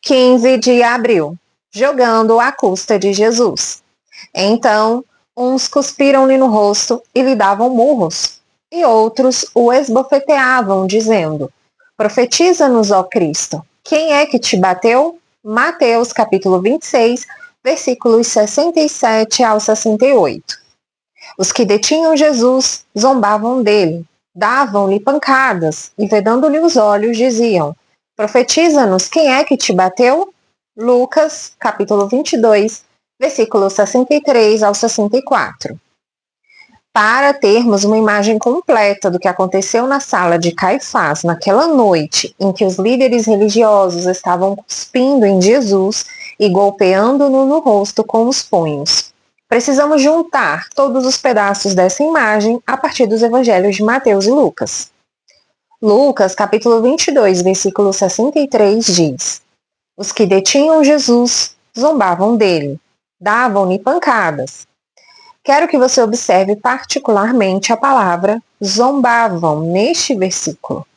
15 de abril, jogando à custa de Jesus. Então, uns cuspiram-lhe no rosto e lhe davam murros, e outros o esbofeteavam, dizendo: Profetiza-nos, ó Cristo, quem é que te bateu? Mateus capítulo 26, versículos 67 ao 68. Os que detinham Jesus zombavam dele, davam-lhe pancadas e, vedando-lhe os olhos, diziam: Profetiza-nos, quem é que te bateu? Lucas, capítulo 22, versículos 63 ao 64. Para termos uma imagem completa do que aconteceu na sala de Caifás naquela noite em que os líderes religiosos estavam cuspindo em Jesus e golpeando-no no rosto com os punhos, precisamos juntar todos os pedaços dessa imagem a partir dos evangelhos de Mateus e Lucas. Lucas, capítulo 22, versículo 63 diz: Os que detinham Jesus zombavam dele, davam-lhe pancadas. Quero que você observe particularmente a palavra zombavam neste versículo.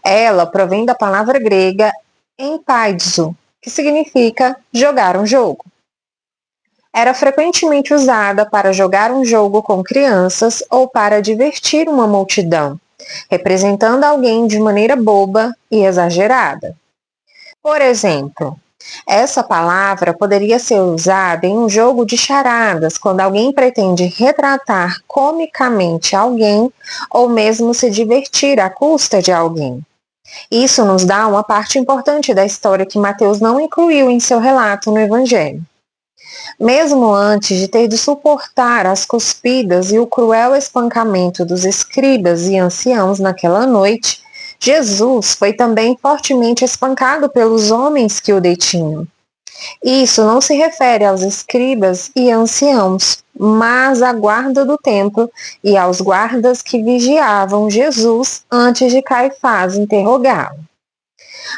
Ela provém da palavra grega empaidzo, que significa jogar um jogo. Era frequentemente usada para jogar um jogo com crianças ou para divertir uma multidão, representando alguém de maneira boba e exagerada. Por exemplo, essa palavra poderia ser usada em um jogo de charadas, quando alguém pretende retratar comicamente alguém ou mesmo se divertir à custa de alguém. Isso nos dá uma parte importante da história que Mateus não incluiu em seu relato no Evangelho. Mesmo antes de ter de suportar as cuspidas e o cruel espancamento dos escribas e anciãos naquela noite, Jesus foi também fortemente espancado pelos homens que o detinham. Isso não se refere aos escribas e anciãos, mas à guarda do templo e aos guardas que vigiavam Jesus antes de Caifás interrogá-lo.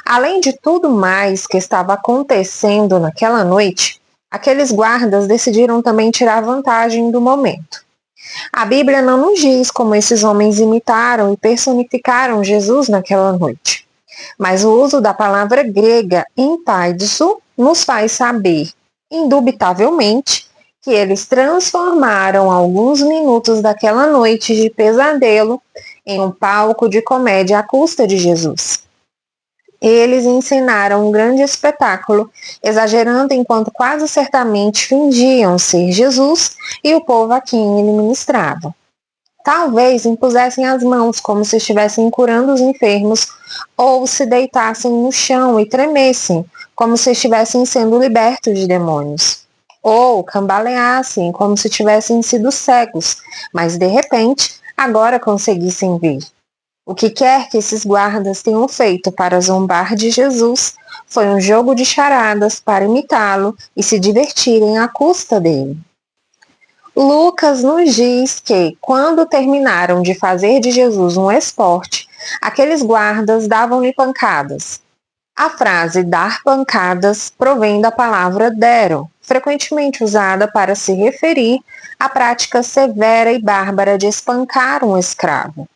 Além de tudo mais que estava acontecendo naquela noite, aqueles guardas decidiram também tirar vantagem do momento. A Bíblia não nos diz como esses homens imitaram e personificaram Jesus naquela noite, mas o uso da palavra grega empaidzo nos faz saber, indubitavelmente, que eles transformaram alguns minutos daquela noite de pesadelo em um palco de comédia à custa de Jesus. Eles encenaram um grande espetáculo, exagerando enquanto quase certamente fingiam ser Jesus e o povo a quem ele ministrava. Talvez impusessem as mãos como se estivessem curando os enfermos, ou se deitassem no chão e tremessem, como se estivessem sendo libertos de demônios. Ou cambaleassem como se tivessem sido cegos, mas de repente agora conseguissem ver. O que quer que esses guardas tenham feito para zombar de Jesus foi um jogo de charadas para imitá-lo e se divertirem à custa dele. Lucas nos diz que, quando terminaram de fazer de Jesus um esporte, aqueles guardas davam-lhe pancadas. A frase dar pancadas provém da palavra dero, frequentemente usada para se referir à prática severa e bárbara de espancar um escravo.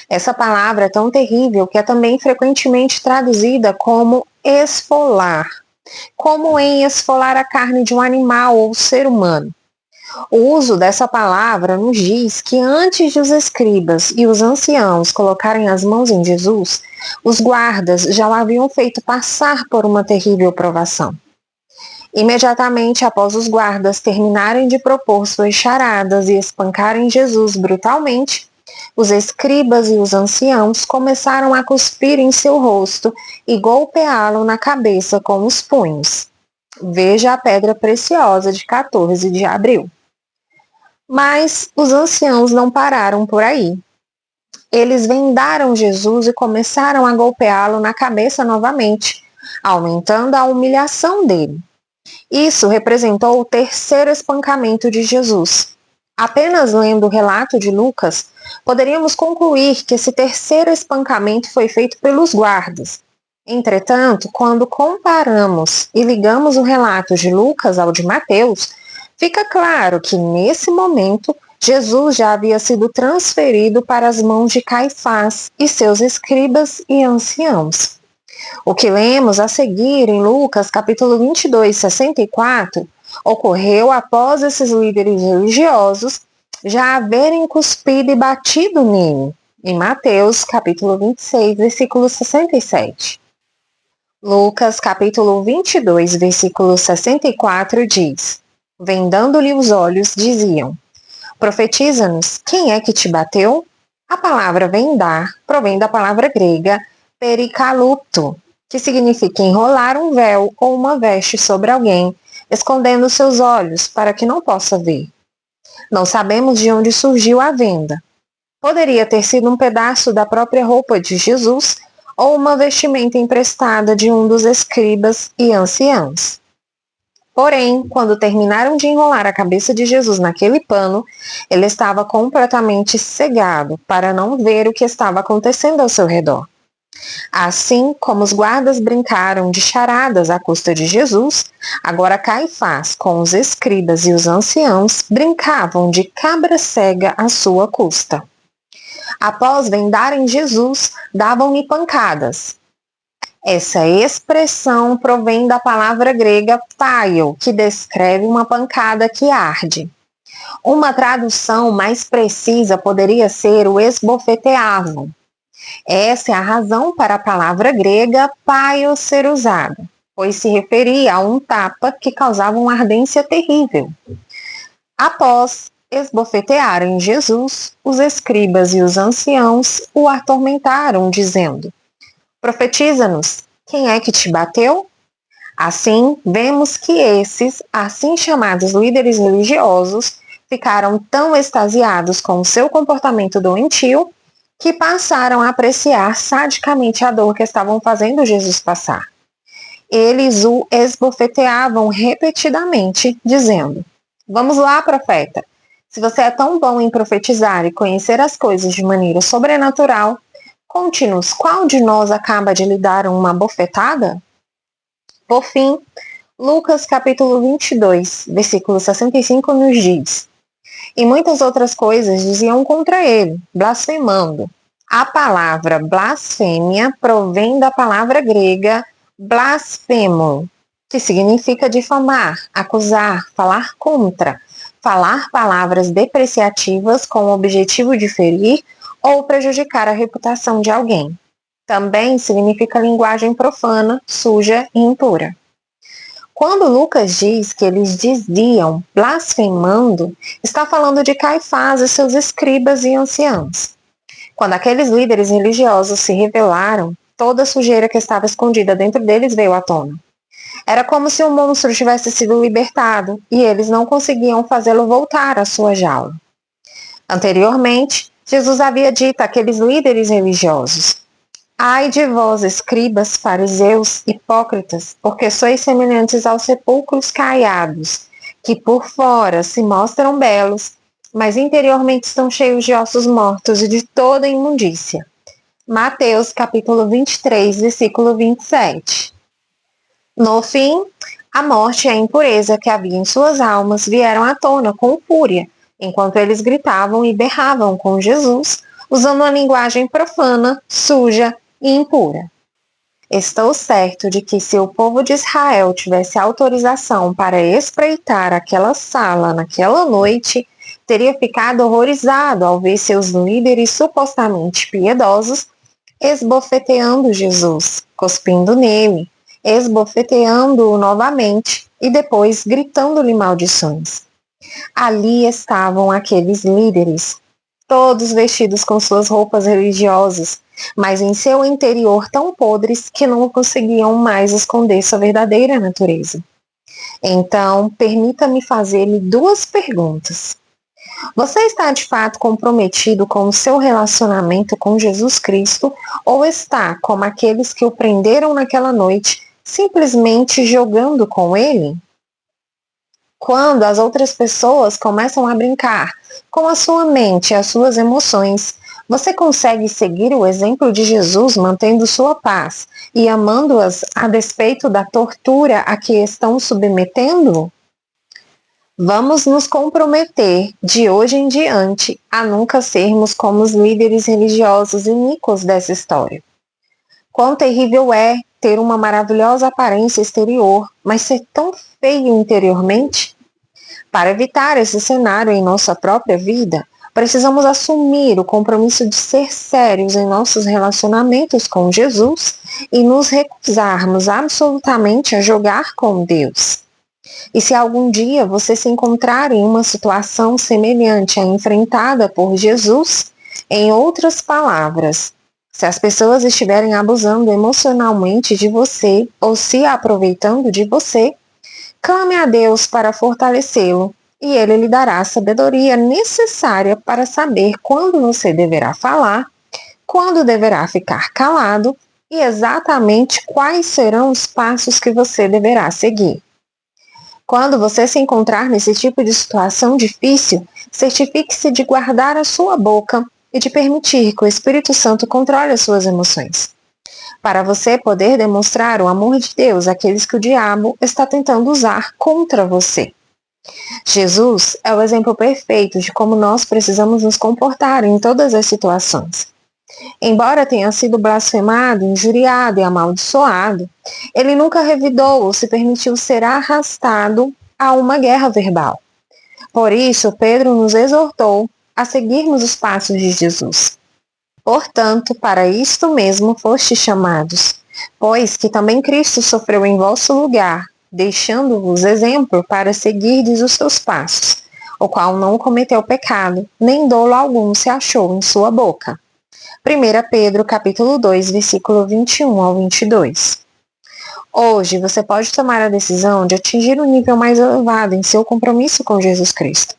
Essa palavra é tão terrível que é também frequentemente traduzida como esfolar, como em esfolar a carne de um animal ou ser humano. O uso dessa palavra nos diz que antes de os escribas e os anciãos colocarem as mãos em Jesus, os guardas já o haviam feito passar por uma terrível provação. Imediatamente após os guardas terminarem de propor suas charadas e espancarem Jesus brutalmente, os escribas e os anciãos começaram a cuspir em seu rosto e golpeá-lo na cabeça com os punhos. Veja a pedra preciosa de 14 de abril. Mas os anciãos não pararam por aí. Eles vendaram Jesus e começaram a golpeá-lo na cabeça novamente, aumentando a humilhação dele. Isso representou o terceiro espancamento de Jesus. Apenas lendo o relato de Lucas, poderíamos concluir que esse terceiro espancamento foi feito pelos guardas. Entretanto, quando comparamos e ligamos o relato de Lucas ao de Mateus, fica claro que, nesse momento, Jesus já havia sido transferido para as mãos de Caifás e seus escribas e anciãos. O que lemos a seguir em Lucas capítulo 22, 64, ocorreu após esses líderes religiosos já haverem cuspido e batido nele, em Mateus capítulo 26, versículo 67. Lucas capítulo 22, versículo 64 diz: vendando-lhe os olhos, diziam: profetiza-nos, quem é que te bateu? A palavra vendar provém da palavra grega perikalupto, que significa enrolar um véu ou uma veste sobre alguém, escondendo seus olhos para que não possa ver. Não sabemos de onde surgiu a venda. Poderia ter sido um pedaço da própria roupa de Jesus ou uma vestimenta emprestada de um dos escribas e anciãos. Porém, quando terminaram de enrolar a cabeça de Jesus naquele pano, ele estava completamente cegado para não ver o que estava acontecendo ao seu redor. Assim como os guardas brincaram de charadas à custa de Jesus, agora Caifás, com os escribas e os anciãos, brincavam de cabra cega à sua custa. Após vendarem Jesus, davam-lhe pancadas. Essa expressão provém da palavra grega paio, que descreve uma pancada que arde. Uma tradução mais precisa poderia ser o esbofeteavam. Essa é a razão para a palavra grega paio ser usada, pois se referia a um tapa que causava uma ardência terrível. Após esbofetearem Jesus, os escribas e os anciãos o atormentaram, dizendo: profetiza-nos, quem é que te bateu? Assim, vemos que esses, assim chamados líderes religiosos, ficaram tão extasiados com o seu comportamento doentio que passaram a apreciar sadicamente a dor que estavam fazendo Jesus passar. Eles o esbofeteavam repetidamente, dizendo: vamos lá, profeta, se você é tão bom em profetizar e conhecer as coisas de maneira sobrenatural, conte-nos qual de nós acaba de lhe dar uma bofetada? Por fim, Lucas capítulo 22, versículo 65 nos diz: e muitas outras coisas diziam contra ele, blasfemando. A palavra blasfêmia provém da palavra grega blasfemo, que significa difamar, acusar, falar contra, falar palavras depreciativas com o objetivo de ferir ou prejudicar a reputação de alguém. Também significa linguagem profana, suja e impura. Quando Lucas diz que eles diziam blasfemando, está falando de Caifás e seus escribas e anciãos. Quando aqueles líderes religiosos se rebelaram, toda a sujeira que estava escondida dentro deles veio à tona. Era como se um monstro tivesse sido libertado e eles não conseguiam fazê-lo voltar à sua jaula. Anteriormente, Jesus havia dito àqueles líderes religiosos: ai de vós, escribas, fariseus, hipócritas, porque sois semelhantes aos sepulcros caiados, que por fora se mostram belos, mas interiormente estão cheios de ossos mortos e de toda imundícia. Mateus capítulo 23, versículo 27. No fim, a morte e a impureza que havia em suas almas vieram à tona com fúria, enquanto eles gritavam e berravam com Jesus, usando uma linguagem profana, suja e impura. Estou certo de que se o povo de Israel tivesse autorização para espreitar aquela sala naquela noite, teria ficado horrorizado ao ver seus líderes supostamente piedosos esbofeteando Jesus, cuspindo nele, esbofeteando-o novamente e depois gritando-lhe maldições. Ali estavam aqueles líderes, todos vestidos com suas roupas religiosas, mas em seu interior tão podres que não conseguiam mais esconder sua verdadeira natureza. Então, permita-me fazer-lhe duas perguntas. Você está de fato comprometido com o seu relacionamento com Jesus Cristo ou está, como aqueles que o prenderam naquela noite, simplesmente jogando com ele? Quando as outras pessoas começam a brincar com a sua mente e as suas emoções, você consegue seguir o exemplo de Jesus mantendo sua paz e amando-as a despeito da tortura a que estão submetendo? Vamos nos comprometer, de hoje em diante, a nunca sermos como os líderes religiosos iníquos dessa história. Quão terrível é ter uma maravilhosa aparência exterior, mas ser tão feio interiormente? Para evitar esse cenário em nossa própria vida, precisamos assumir o compromisso de ser sérios em nossos relacionamentos com Jesus e nos recusarmos absolutamente a jogar com Deus. E se algum dia você se encontrar em uma situação semelhante à enfrentada por Jesus, em outras palavras, se as pessoas estiverem abusando emocionalmente de você ou se aproveitando de você, clame a Deus para fortalecê-lo e Ele lhe dará a sabedoria necessária para saber quando você deverá falar, quando deverá ficar calado e exatamente quais serão os passos que você deverá seguir. Quando você se encontrar nesse tipo de situação difícil, certifique-se de guardar a sua boca e de permitir que o Espírito Santo controle as suas emoções, para você poder demonstrar o amor de Deus àqueles que o diabo está tentando usar contra você. Jesus é o exemplo perfeito de como nós precisamos nos comportar em todas as situações. Embora tenha sido blasfemado, injuriado e amaldiçoado, ele nunca revidou ou se permitiu ser arrastado a uma guerra verbal. Por isso, Pedro nos exortou a seguirmos os passos de Jesus. Portanto, para isto mesmo fostes chamados, pois que também Cristo sofreu em vosso lugar, deixando-vos exemplo para seguirdes os seus passos, o qual não cometeu pecado, nem dolo algum se achou em sua boca. 1 Pedro capítulo 2, versículo 21 ao 22. Hoje você pode tomar a decisão de atingir um nível mais elevado em seu compromisso com Jesus Cristo.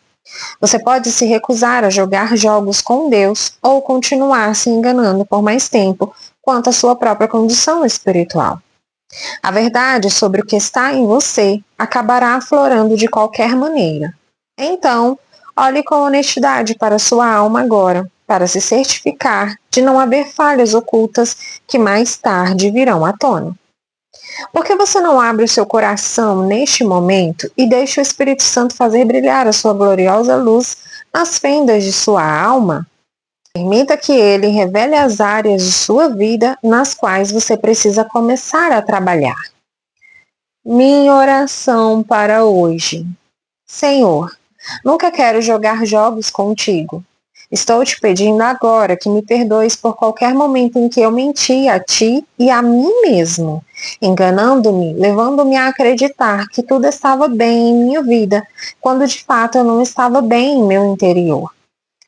Você pode se recusar a jogar jogos com Deus ou continuar se enganando por mais tempo quanto à sua própria condição espiritual. A verdade sobre o que está em você acabará aflorando de qualquer maneira. Então, olhe com honestidade para sua alma agora, para se certificar de não haver falhas ocultas que mais tarde virão à tona. Por que você não abre o seu coração neste momento e deixa o Espírito Santo fazer brilhar a sua gloriosa luz nas fendas de sua alma? Permita que ele revele as áreas de sua vida nas quais você precisa começar a trabalhar. Minha oração para hoje. Senhor, nunca quero jogar jogos contigo. Estou te pedindo agora que me perdoes por qualquer momento em que eu menti a ti e a mim mesmo, enganando-me, levando-me a acreditar que tudo estava bem em minha vida, quando de fato eu não estava bem em meu interior.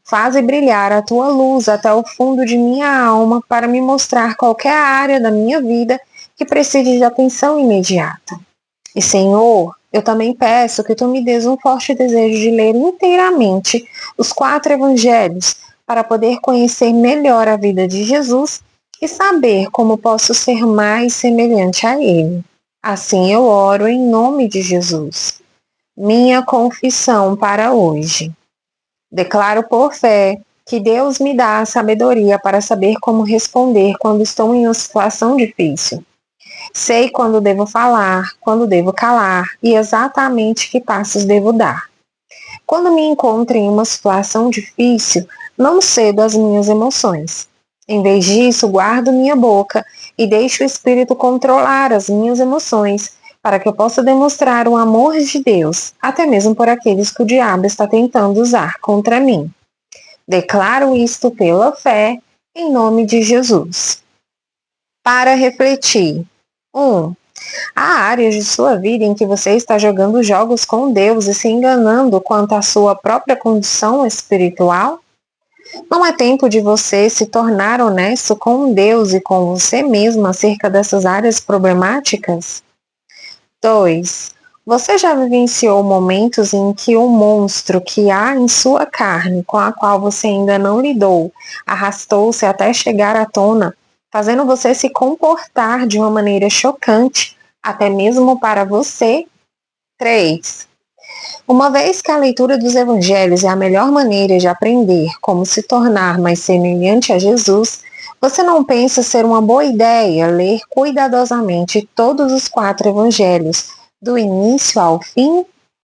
Faze brilhar a tua luz até o fundo de minha alma para me mostrar qualquer área da minha vida que precise de atenção imediata. E, Senhor, eu também peço que tu me des um forte desejo de ler inteiramente os 4 evangelhos para poder conhecer melhor a vida de Jesus e saber como posso ser mais semelhante a ele. Assim eu oro em nome de Jesus. Minha confissão para hoje. Declaro por fé que Deus me dá a sabedoria para saber como responder quando estou em uma situação difícil. Sei quando devo falar, quando devo calar e exatamente que passos devo dar. Quando me encontro em uma situação difícil, não cedo às minhas emoções. Em vez disso, guardo minha boca e deixo o Espírito controlar as minhas emoções para que eu possa demonstrar o amor de Deus, até mesmo por aqueles que o diabo está tentando usar contra mim. Declaro isto pela fé, em nome de Jesus. Para refletir. 1. Há áreas de sua vida em que você está jogando jogos com Deus e se enganando quanto à sua própria condição espiritual? Não é tempo de você se tornar honesto com Deus e com você mesmo acerca dessas áreas problemáticas? 2. Você já vivenciou momentos em que o monstro que há em sua carne, com a qual você ainda não lidou, arrastou-se até chegar à tona, fazendo você se comportar de uma maneira chocante, até mesmo para você? 3. Uma vez que a leitura dos evangelhos é a melhor maneira de aprender como se tornar mais semelhante a Jesus, você não pensa ser uma boa ideia ler cuidadosamente todos os 4 evangelhos, do início ao fim?